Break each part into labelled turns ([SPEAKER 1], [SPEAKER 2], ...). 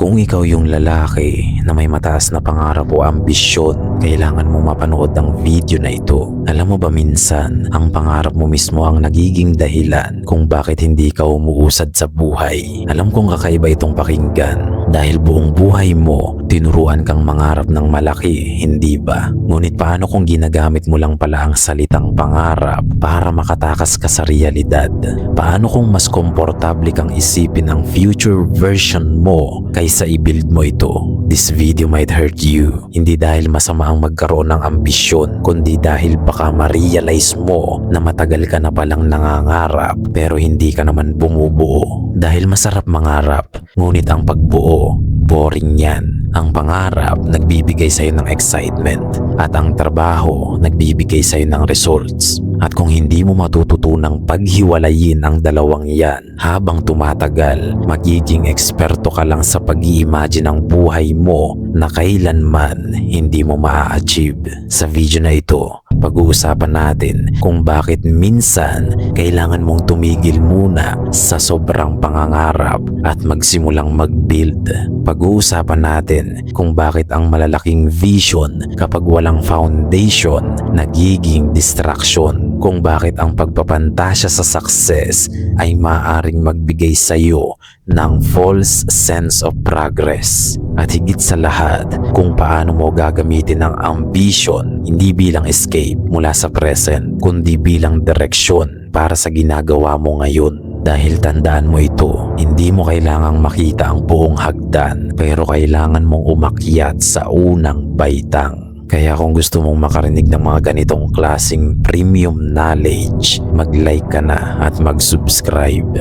[SPEAKER 1] Kung ikaw yung lalaki na may mataas na pangarap o ambisyon, kailangan mo mapanood ang video na ito. Alam mo ba minsan, ang pangarap mo mismo ang nagiging dahilan kung bakit hindi ka umuusad sa buhay. Alam kong kakaiba itong pakinggan dahil buong buhay mo, tinuruan kang mangarap ng malaki, hindi ba? Ngunit paano kung ginagamit mo lang pala ang salitang pangarap para makatakas ka sa realidad? Paano kung mas komportable kang isipin ang future version mo kaysa i-build mo ito? This video might hurt you. Hindi dahil masama ang magkaroon ng ambisyon, kundi dahil baka ma-realize mo na matagal ka na palang nangangarap pero hindi ka naman bumubuo. Dahil masarap mangarap, ngunit ang pagbuo, boring yan. Ang pangarap, nagbibigay sa'yo ng excitement at ang trabaho, nagbibigay sa'yo ng results. At kung hindi mo matututunang paghiwalayin ang dalawang yan habang tumatagal, magiging eksperto ka lang sa pag-i-imagine ng buhay mo na kailanman hindi mo maa-achieve. Sa video na ito, pag-uusapan natin kung bakit minsan kailangan mong tumigil muna sa sobrang pangangarap at magsimulang mag-build. Pag-uusapan natin kung bakit ang malalaking vision kapag walang foundation nagiging distraction. Kung bakit ang pagpapantasya sa success ay maaaring magbigay sa iyo ng false sense of progress. At higit sa lahat, kung paano mo gagamitin ang ambition hindi bilang escape mula sa present, kundi bilang direksyon para sa ginagawa mo ngayon. Dahil tandaan mo ito, hindi mo kailangang makita ang buong hagdan, pero kailangan mong umakyat sa unang baitang. Kaya kung gusto mong makarinig ng mga ganitong klaseng premium knowledge, mag-like ka na at mag-subscribe.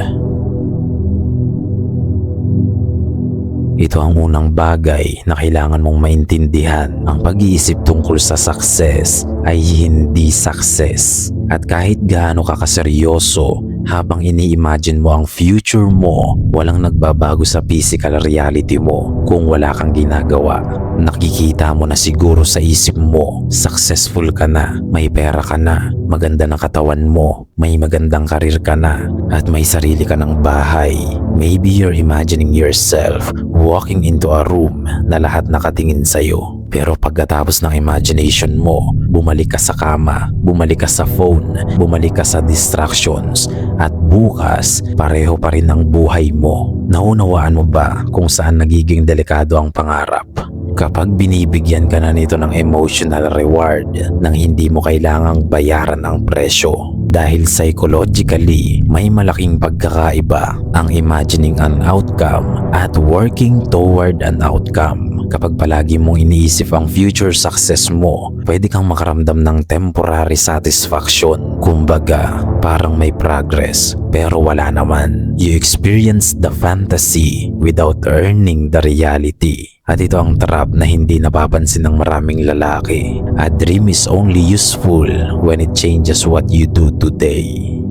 [SPEAKER 1] Ito ang unang bagay na kailangan mong maintindihan. Ang pag-iisip tungkol sa success ay hindi success. At kahit gaano ka kaseryoso, habang ini-imagine mo ang future mo, walang nagbabago sa physical reality mo kung wala kang ginagawa. Nakikita mo na siguro sa isip mo, successful ka na, may pera ka na, maganda na katawan mo, may magandang karir ka na, at may sarili ka ng bahay. Maybe you're imagining yourself walking into a room na lahat nakatingin sa'yo. Pero pagkatapos ng imagination mo, bumalik ka sa kama, bumalik ka sa phone, bumalik ka sa distractions, at bukas, pareho pa rin ang buhay mo. Naunawaan mo ba kung saan nagiging delikado ang pangarap? Kapag binibigyan ka na nito ng emotional reward nang hindi mo kailangang bayaran ang presyo. Dahil psychologically, may malaking pagkakaiba ang imagining an outcome at working toward an outcome. Kapag palagi mong iniisip ang future success mo, pwede kang makaramdam ng temporary satisfaction. Kumbaga, parang may progress, pero wala naman. You experience the fantasy without earning the reality. At ito ang trap na hindi napapansin ng maraming lalaki. A dream is only useful when it changes what you do today.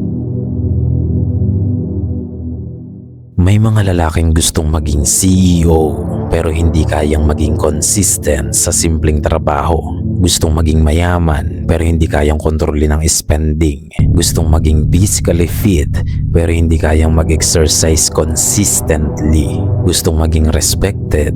[SPEAKER 1] May mga lalaking gustong maging CEO pero hindi kayang maging consistent sa simpleng trabaho. Gustong maging mayaman pero hindi kayang kontrolin ang spending. Gustong maging physically fit pero hindi kayang mag-exercise consistently. Gustong maging respected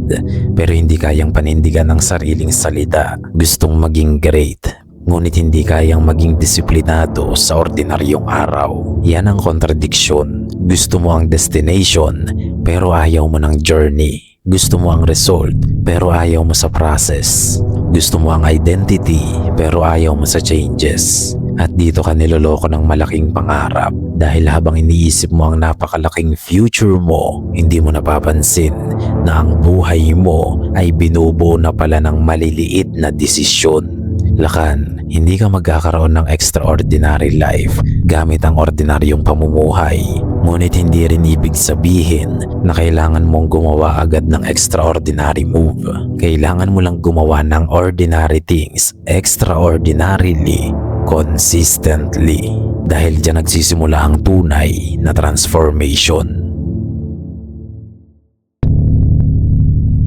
[SPEAKER 1] pero hindi kayang panindigan ang sariling salita. Gustong maging great ngunit hindi kayang maging disiplinado sa ordinaryong araw. Yan ang kontradiksyon. Gusto mo ang destination pero ayaw mo ng journey. Gusto mo ang result pero ayaw mo sa process. Gusto mo ang identity pero ayaw mo sa changes. At dito ka niloloko ng malaking pangarap dahil habang iniisip mo ang napakalaking future mo, hindi mo napapansin na ang buhay mo ay binubuo na pala ng maliliit na desisyon. Lakan, hindi ka magkakaroon ng extraordinary life gamit ang ordinaryong pamumuhay. Ngunit hindi rin ibig sabihin na kailangan mong gumawa agad ng extraordinary move. Kailangan mo lang gumawa ng ordinary things extraordinarily, consistently. Dahil diyan nagsisimula ang tunay na transformation.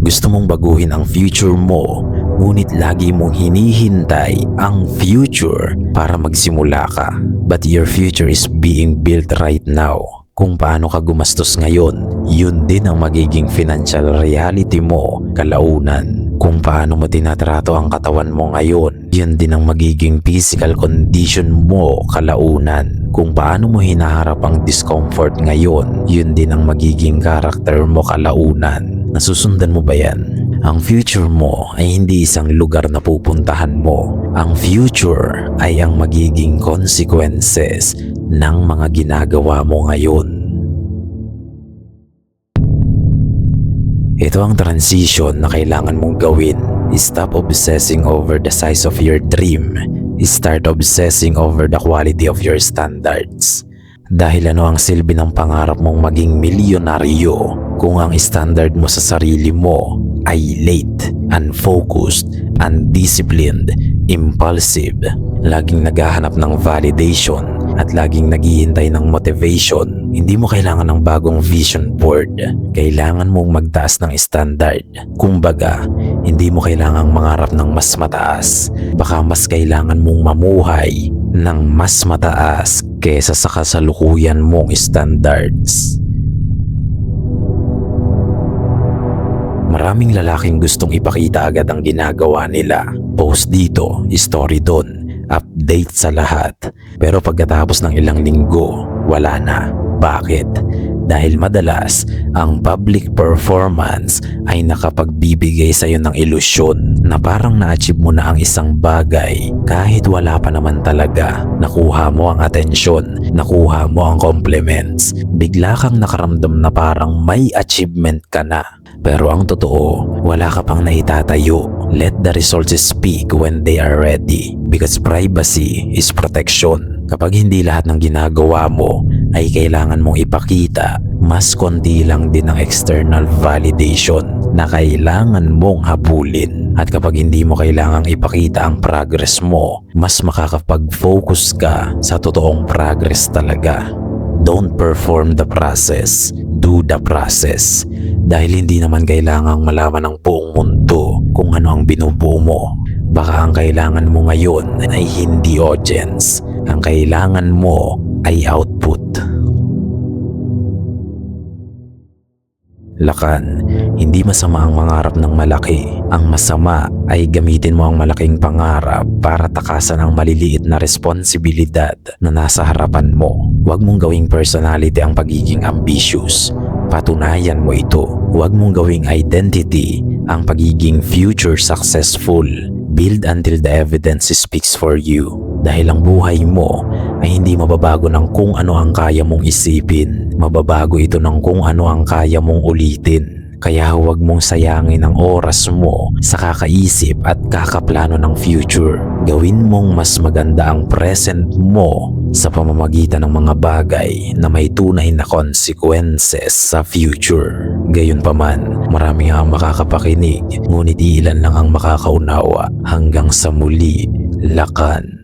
[SPEAKER 1] Gusto mong baguhin ang future mo, ngunit lagi mong hinihintay ang future para magsimula ka. But your future is being built right now. Kung paano ka gumastos ngayon, yun din ang magiging financial reality mo kalaunan. Kung paano mo tinatrato ang katawan mo ngayon, yun din ang magiging physical condition mo kalaunan. Kung paano mo hinaharap ang discomfort ngayon, yun din ang magiging character mo kalaunan. Nasusundan mo ba yan? Ang future mo ay hindi isang lugar na pupuntahan mo. Ang future ay ang magiging consequences ng mga ginagawa mo ngayon. Ito ang transition na kailangan mong gawin. Stop obsessing over the size of your dream. Start obsessing over the quality of your standards. Dahil ano ang silbi ng pangarap mong maging milyonaryo kung ang standard mo sa sarili mo ay late, unfocused, undisciplined, impulsive, laging naghahanap ng validation at laging naghihintay ng motivation. Hindi mo kailangan ng bagong vision board. Kailangan mong magtaas ng standard. Kumbaga, hindi mo kailangang mangarap ng mas mataas. Baka mas kailangan mong mamuhay ng mas mataas kesa sa kasalukuyan mong standards. Maraming lalaking gustong ipakita agad ang ginagawa nila. Post dito, story doon, update sa lahat. Pero pagkatapos ng ilang linggo, wala na. Bakit? Dahil madalas, ang public performance ay nakapagbibigay sa iyo ng ilusyon na parang na-achieve mo na ang isang bagay kahit wala pa naman talaga. Nakuha mo ang atensyon, nakuha mo ang compliments. Bigla kang nakaramdam na parang may achievement ka na. Pero ang totoo, wala ka pang naitatayo. Let the results speak when they are ready. Because privacy is protection. Kapag hindi lahat ng ginagawa mo ay kailangan mong ipakita, mas konti lang din ang external validation na kailangan mong habulin. At kapag hindi mo kailangang ipakita ang progress mo, mas makakapag-focus ka sa totoong progress talaga. Don't perform the process, do the process. Dahil hindi naman kailangang malaman ng buong mundo kung ano ang binubuo mo. Baka ang kailangan mo ngayon ay hindi audience. Ang kailangan mo ay output. Lakan, hindi masama ang mangarap ng malaki. Ang masama ay gamitin mo ang malaking pangarap para takasan ang maliliit na responsibilidad na nasa harapan mo. Huwag mong gawing personality ang pagiging ambitious. Patunayan mo ito. Huwag mong gawing identity ang pagiging future successful. Build until the evidence speaks for you. Dahil ang buhay mo ay hindi mababago ng kung ano ang kaya mong isipin. Mababago ito ng kung ano ang kaya mong ulitin. Kaya huwag mong sayangin ang oras mo sa kakaisip at kakaplano ng future. Gawin mong mas maganda ang present mo sa pamamagitan ng mga bagay na may tunay na consequences sa future. Gayunpaman, marami ang makakapakinig, ngunit ilan lang ang makakaunawa. Hanggang sa muli, lakan.